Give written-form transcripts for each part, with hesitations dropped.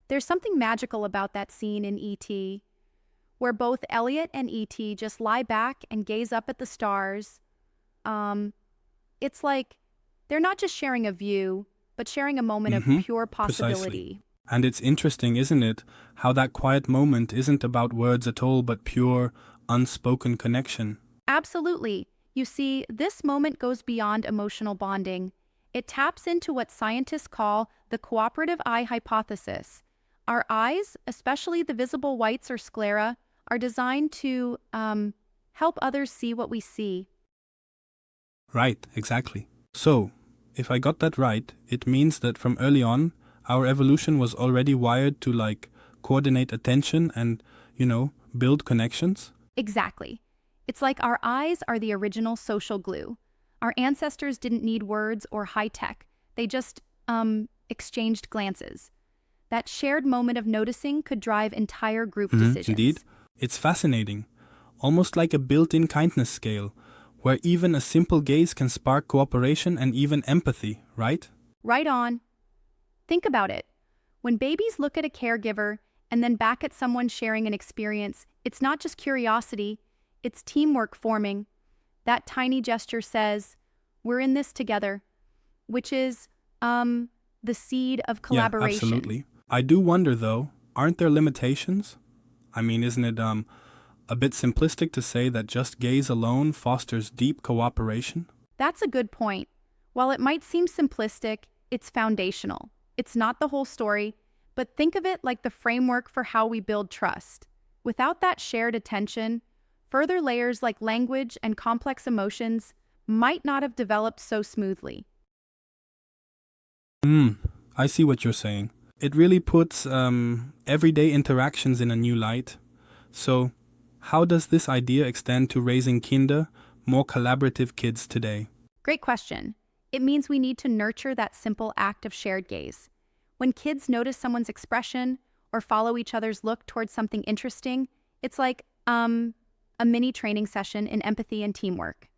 There's something magical about that scene in E.T., where both Elliott and E.T. just lie back and gaze up at the stars. Um, it's like they're not just sharing a view, but sharing a moment of pure Precisely. possibility. And it's interesting, isn't it, how that quiet moment isn't about words at all, but pure, unspoken connection. Absolutely. You see, this moment goes beyond emotional bonding. It taps into what scientists call the cooperative eye hypothesis. Our eyes, especially the visible whites or sclera, are designed to help others see what we see. Right, exactly. So, if I got that right, it means that from early on, our evolution was already wired to coordinate attention and, build connections? Exactly. It's like our eyes are the original social glue. Our ancestors didn't need words or high tech. They just exchanged glances. That shared moment of noticing could drive entire group Indeed. decisions. It's fascinating. Almost like a built-in kindness scale, where even a simple gaze can spark cooperation and even empathy, right? Right on. Think about it. When babies look at a caregiver and then back at someone sharing an experience, it's not just curiosity, it's teamwork forming. That tiny gesture says, we're in this together, which is, the seed of Yeah, collaboration. absolutely. I do wonder though, aren't there limitations? I mean, isn't it a bit simplistic to say that just gaze alone fosters deep cooperation? That's a good point. While it might seem simplistic, it's foundational. It's not the whole story, but think of it like the framework for how we build trust. Without that shared attention, further layers like language and complex emotions might not have developed so smoothly. I see what you're saying. It really puts everyday interactions in a new light. So, how does this idea extend to raising kinder, more collaborative kids today? Great question. It means we need to nurture that simple act of shared gaze. When kids notice someone's expression or follow each other's look towards something interesting, it's like a mini training session in empathy and teamwork.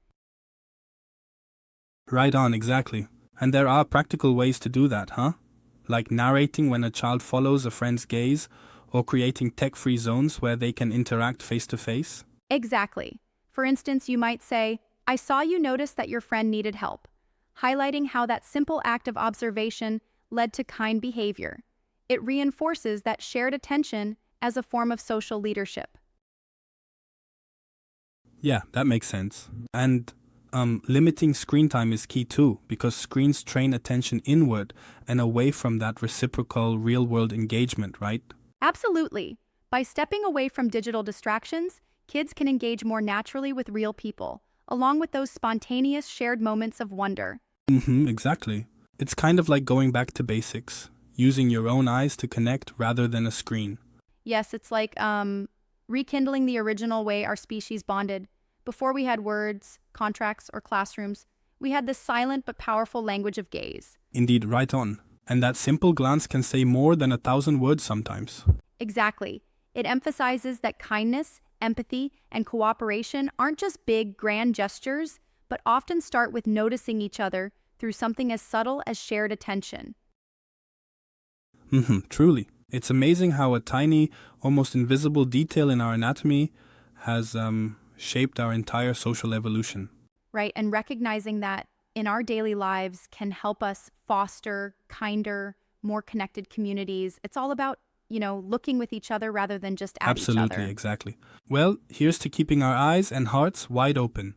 Right on, exactly. And there are practical ways to do that, huh? Like narrating when a child follows a friend's gaze, or creating tech-free zones where they can interact face to face? Exactly. For instance, you might say, I saw you notice that your friend needed help, highlighting how that simple act of observation led to kind behavior. It reinforces that shared attention as a form of social leadership. Yeah, that makes sense. And limiting screen time is key too, because screens train attention inward and away from that reciprocal real-world engagement, right? Absolutely. By stepping away from digital distractions, kids can engage more naturally with real people, along with those spontaneous shared moments of wonder. Exactly. It's kind of like going back to basics, using your own eyes to connect rather than a screen. Yes, it's like rekindling the original way our species bonded. Before we had words, contracts, or classrooms, we had this silent but powerful language of gaze. Indeed, right on. And that simple glance can say more than 1,000 words sometimes. Exactly. It emphasizes that kindness, empathy, and cooperation aren't just big, grand gestures, but often start with noticing each other through something as subtle as shared attention. Truly. It's amazing how a tiny, almost invisible detail in our anatomy has shaped our entire social evolution. Right? And recognizing that in our daily lives can help us foster kinder, more connected communities. It's all about, looking with each other rather than just at each Absolutely, other. exactly. Well, here's to keeping our eyes and hearts wide open,